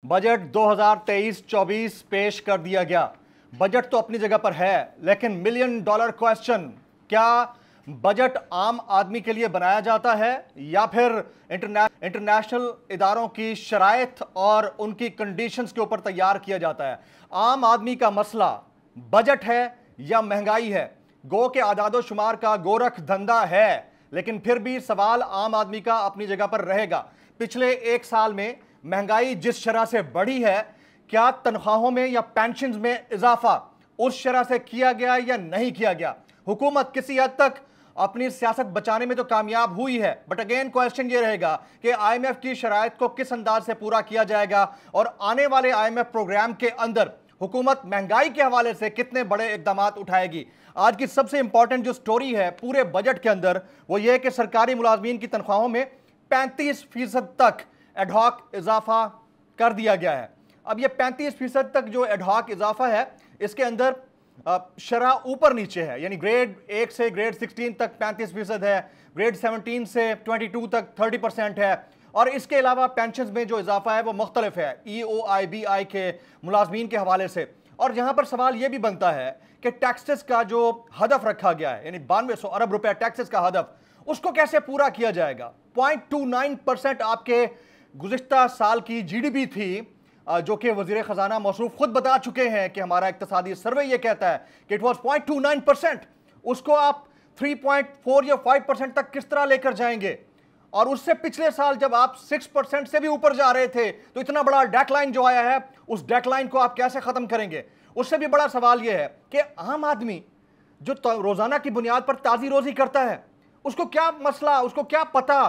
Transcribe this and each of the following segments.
Budget 2023-24 पेश कर दिया गया। बजट तो अपनी जगह पर है, लेकिन मिलियन डॉलर क्वेश्चन, क्या बजट आम आदमी के लिए बनाया जाता है या फिर इंटरनेशनल इदारों की शराइत और उनकी कंडीशंस के ऊपर तैयार किया जाता है? आम आदमी का मसला बजट है या महंगाई है? गो के आदादो शुमार का गोरख धंधा है, लेकिन फिर भी सवाल आम आदमी का अपनी जगह पर रहेगा। पिछले एक साल में महंगाई जिस शरह से बढ़ी है, क्या तनख्वाहों में या पेंशन में इजाफा उस शरह से किया गया या नहीं किया गया? हुकूमत किसी हद तक अपनी सियासत बचाने में तो कामयाब हुई है, बट अगेन क्वेश्चन ये रहेगा कि आईएमएफ की शराइत को किस अंदाज से पूरा किया जाएगा और आने वाले आईएमएफ प्रोग्राम के अंदर हुकूमत महंगाई के हवाले से कितने बड़े इकदाम उठाएगी। आज की सबसे इंपॉर्टेंट जो स्टोरी है पूरे बजट के अंदर, वो ये है कि सरकारी मुलाजमीन की तनख्वाहों में 35% तक एडहॉक इजाफा कर दिया गया है। अब ये 35% तक जो एडहॉक इजाफा है, इसके अंदर शरह ऊपर नीचे है, यानी ग्रेड 1 से ग्रेड 16 तक 35% है, ग्रेड 17 से 22 तक 30% है, और इसके अलावा पेंशन में जो इजाफा है वो मुख्तलिफ है EOIBI के मुलाजमीन के हवाले से। और यहां पर सवाल यह भी बनता है कि टैक्सेस का जो हदफ रखा गया है, यानी 9200 अरब रुपए टैक्सेस का हदफ, उसको कैसे पूरा किया जाएगा? 0.29% आपके गुज़िश्ता साल की GDP थी, जो कि वज़ीर ख़ज़ाना मौसूफ खुद बता चुके हैं कि हमारा इक़्तिसादी सर्वे ये कहता है कि इट वॉज 0.29%। उसको आप 3.4 या 5% तक किस तरह लेकर जाएंगे? और उससे पिछले साल जब आप 6% से भी ऊपर जा रहे थे, तो इतना बड़ा डेक्लाइन जो आया है, उस डेक्लाइन को आप कैसे ख़त्म करेंगे? उससे भी बड़ा सवाल यह है कि आम आदमी जो रोज़ाना की बुनियाद पर ताज़ी रोज़ी करता है, उसको क्या मसला, उसको क्या पता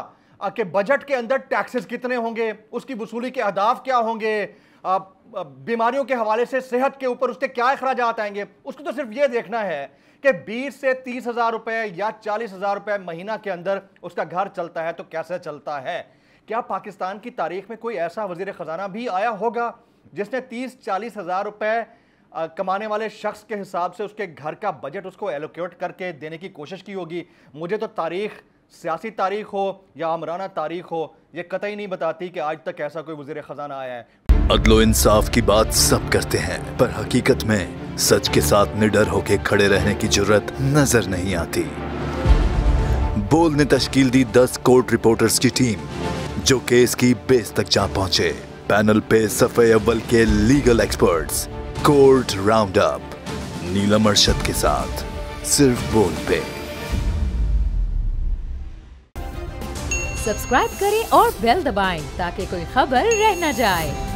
कि बजट के अंदर टैक्सेस कितने होंगे, उसकी वसूली के अहदाफ क्या होंगे, बीमारियों के हवाले से सेहत के ऊपर उसके क्या अखराजात आएंगे? उसको तो सिर्फ ये देखना है कि 20 से 30 हज़ार रुपए या 40 हज़ार रुपए महीना के अंदर उसका घर चलता है तो कैसे चलता है। क्या पाकिस्तान की तारीख में कोई ऐसा वज़ीर ख़ज़ाना भी आया होगा जिसने 30-40 हज़ार रुपए कमाने वाले शख्स के हिसाब से उसके घर का बजट उसको एलोकेट करके देने की कोशिश की होगी? मुझे तो तारीख, सियासी तारीख हो या आमराना तारीख हो, ये कतई नहीं बताती कि आज तक ऐसा कोई वज़ीर ख़ज़ाना आया है। अदलो इंसाफ की बात सब करते हैं, पर हकीकत में सच के साथ निडर होके खड़े रहने की जुर्रत नजर नहीं आती। बोल ने तश्कील दी 10 कोर्ट रिपोर्टर्स की टीम, जो केस की बेस तक जा पहुंचे। पैनल पे सफ़े अव्वल के legal experts. Court round up Neelam Arshad के साथ, सिर्फ बोल पे। सब्सक्राइब करें और बेल दबाएं ताकि कोई खबर रह न जाए।